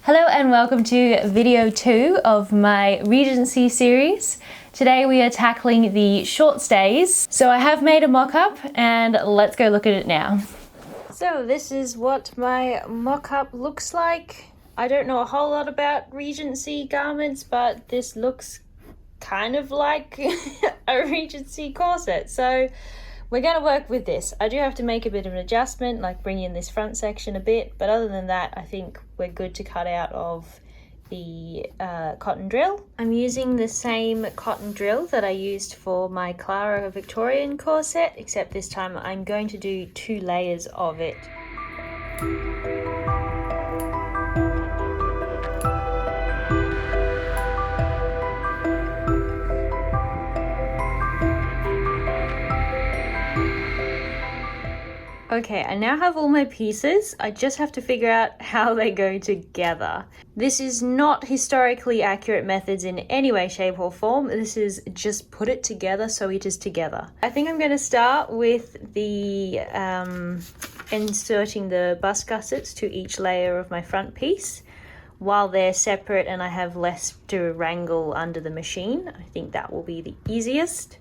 Hello and welcome to video 2 of my Regency series. Today we are tackling the short stays. So I have made a mock-up and let's go look at it now. So this is what my mock-up looks like. I don't know a whole lot about Regency garments, but this looks kind of like a Regency corset. So we're going to work with this. I do have to make a bit of an adjustment, like bring in this front section a bit, but other than that, I think we're good to cut out of the cotton drill. I'm using the same cotton drill that I used for my Clara Victorian corset, except this time I'm going to do 2 layers of it. Okay, I now have all my pieces. I just have to figure out how they go together. This is not historically accurate methods in any way, shape or form. This is just put it together so it is together. I think I'm going to start with the inserting the bust gussets to each layer of my front piece while they're separate and I have less to wrangle under the machine. I think that will be the easiest.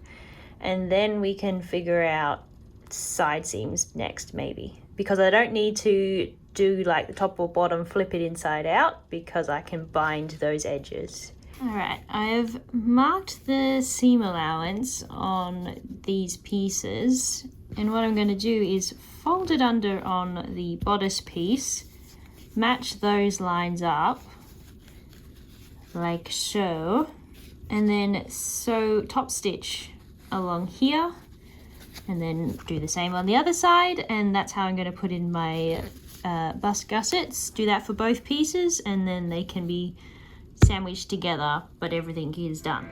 And then we can figure out side seams next, maybe, because I don't need to do like the top or bottom, flip it inside out, because I can bind those edges. All right, I've marked the seam allowance on these pieces, and what I'm going to do is fold it under on the bodice piece, match those lines up like so, and then sew top stitch along here, and then do the same on the other side, and that's how I'm going to put in my bust gussets. Do that for both pieces, and then they can be sandwiched together, but everything is done.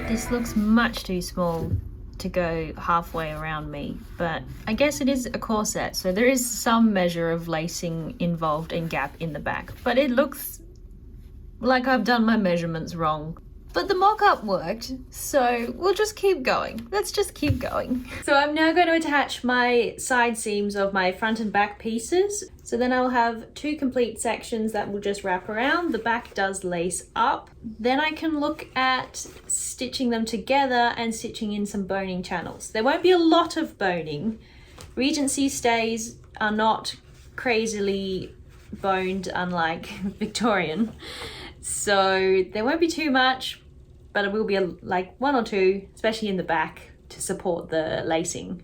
This looks much too small to go halfway around me, but I guess it is a corset, so there is some measure of lacing involved and gap in the back, but it looks like I've done my measurements wrong. But the mock-up worked, so we'll just keep going. Let's just keep going. So I'm now going to attach my side seams of my front and back pieces. So then I'll have 2 complete sections that will just wrap around. The back does lace up. Then I can look at stitching them together and stitching in some boning channels. There won't be a lot of boning. Regency stays are not crazily boned, unlike Victorian. So there won't be too much, but it will be like 1 or 2, especially in the back, to support the lacing.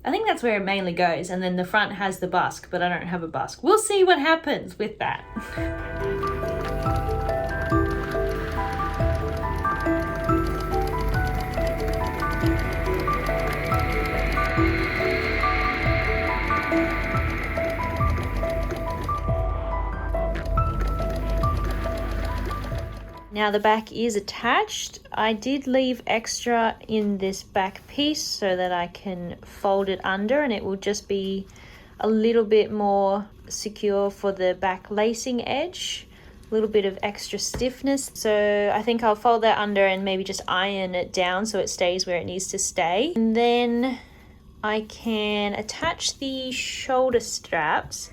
I think that's where it mainly goes, and then the front has the busk, but I don't have a busk. We'll see what happens with that. Now the back is attached. I did leave extra in this back piece so that I can fold it under, and it will just be a little bit more secure for the back lacing edge. A little bit of extra stiffness. So I think I'll fold that under and maybe just iron it down so it stays where it needs to stay. And then I can attach the shoulder straps.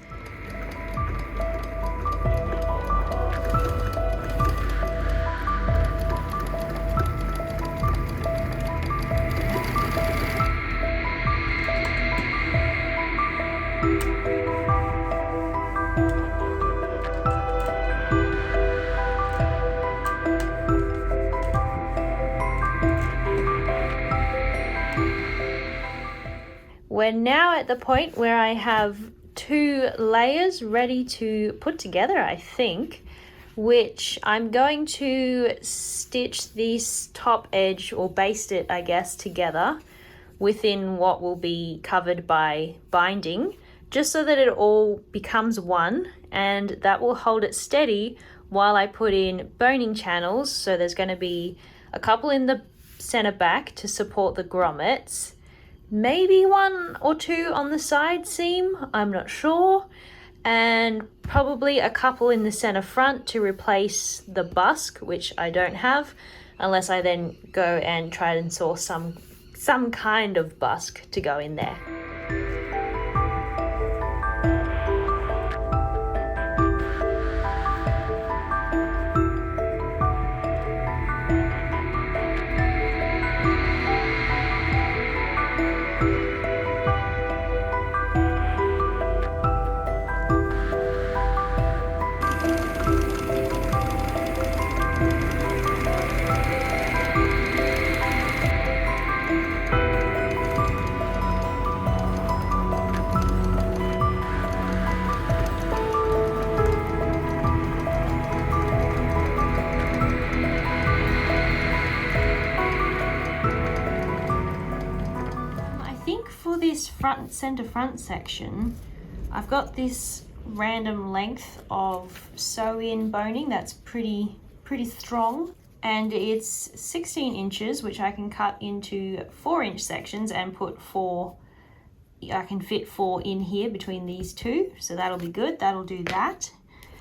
we're now at the point where I have 2 layers ready to put together, I think, which I'm going to stitch this top edge, or baste it, I guess, together within what will be covered by binding, just so that it all becomes one, and that will hold it steady while I put in boning channels. So there's going to be a couple in the center back to support the grommets, maybe 1 or 2 on the side seam, I'm not sure, and probably a couple in the center front to replace the busk, which I don't have, unless I then go and try and source some kind of busk to go in there. This center front section, I've got this random length of sew-in boning that's pretty strong, and it's 16 inches, which I can cut into 4-inch sections and put 4. I can fit 4 in here between these 2, so that'll be good. That'll do that.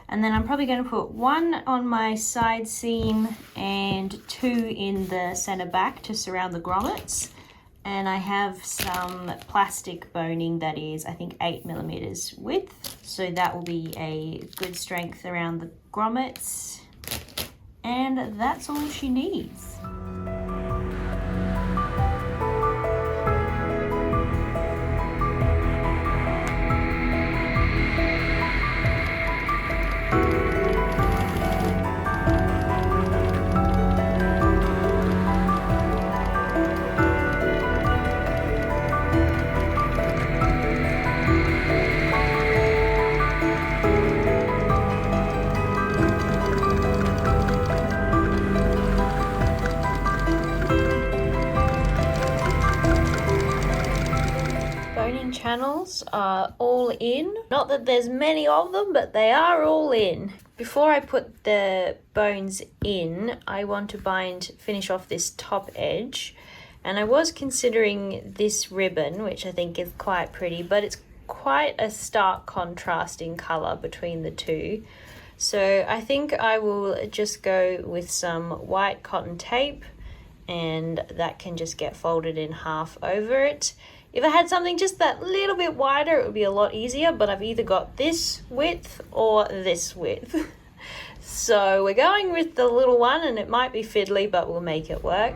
And then I'm probably going to put 1 on my side seam and 2 in the center back to surround the grommets. And I have some plastic boning that is, I think, 8mm width. So that will be a good strength around the grommets. And that's all she needs. Channels are all in. Not that there's many of them, but they are all in. Before I put the bones in, I want to finish off this top edge, and I was considering this ribbon, which I think is quite pretty, but it's quite a stark contrast in color between the two. So I think I will just go with some white cotton tape, and that can just get folded in half over it. If I had something just that little bit wider, it would be a lot easier, but I've either got this width or this width. So we're going with the little one, and it might be fiddly, but we'll make it work.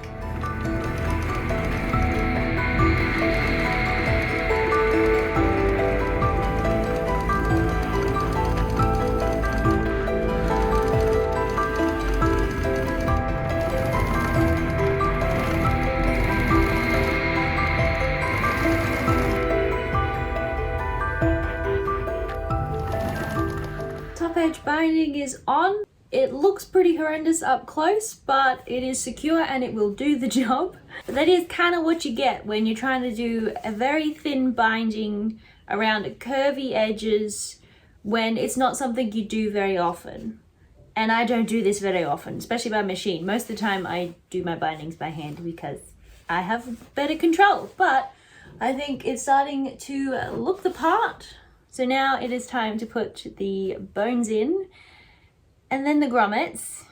Edge binding is on. It looks pretty horrendous up close, but it is secure and it will do the job. But that is kind of what you get when you're trying to do a very thin binding around curvy edges when it's not something you do very often. And I don't do this very often, especially by machine. Most of the time I do my bindings by hand because I have better control, but I think it's starting to look the part. So now it is time to put the bones in, and then the grommets,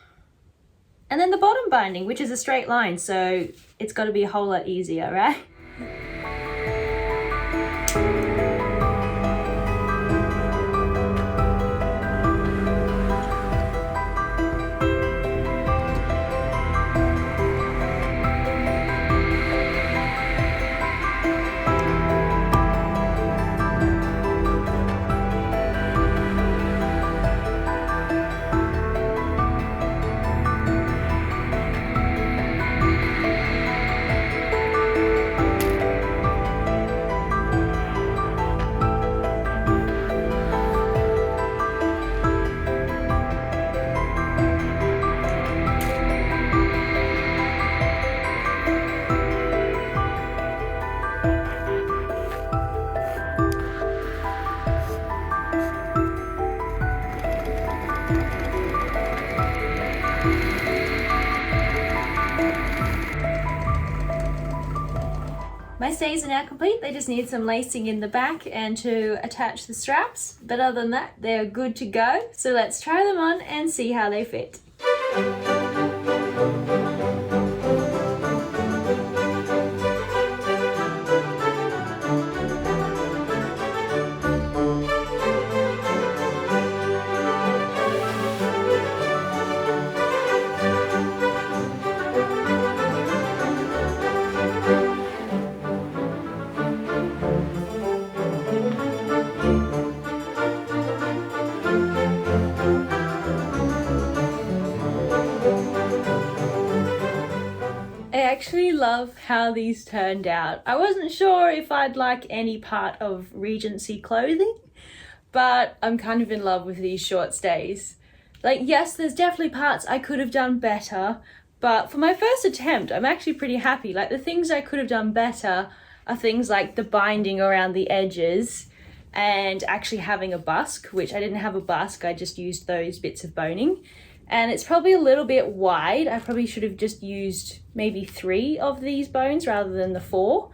and then the bottom binding, which is a straight line, so it's got to be a whole lot easier, right? My stays are now complete. They just need some lacing in the back and to attach the straps. But other than that, they're good to go. So let's try them on and see how they fit. I actually love how these turned out. I wasn't sure if I'd like any part of Regency clothing, but I'm kind of in love with these short stays. Like, yes, there's definitely parts I could have done better, but for my first attempt, I'm actually pretty happy. Like, the things I could have done better are things like the binding around the edges and actually having a busk, which I didn't have a busk, I just used those bits of boning. And it's probably a little bit wide. I probably should have just used maybe 3 of these bones rather than the 4,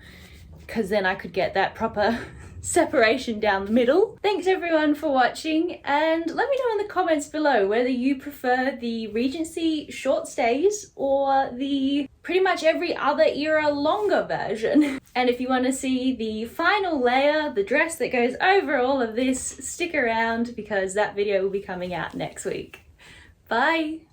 because then I could get that proper separation down the middle. Thanks everyone for watching, and let me know in the comments below whether you prefer the Regency short stays or the pretty much every other era longer version. And if you want to see the final layer, the dress that goes over all of this, stick around because that video will be coming out next week. Bye!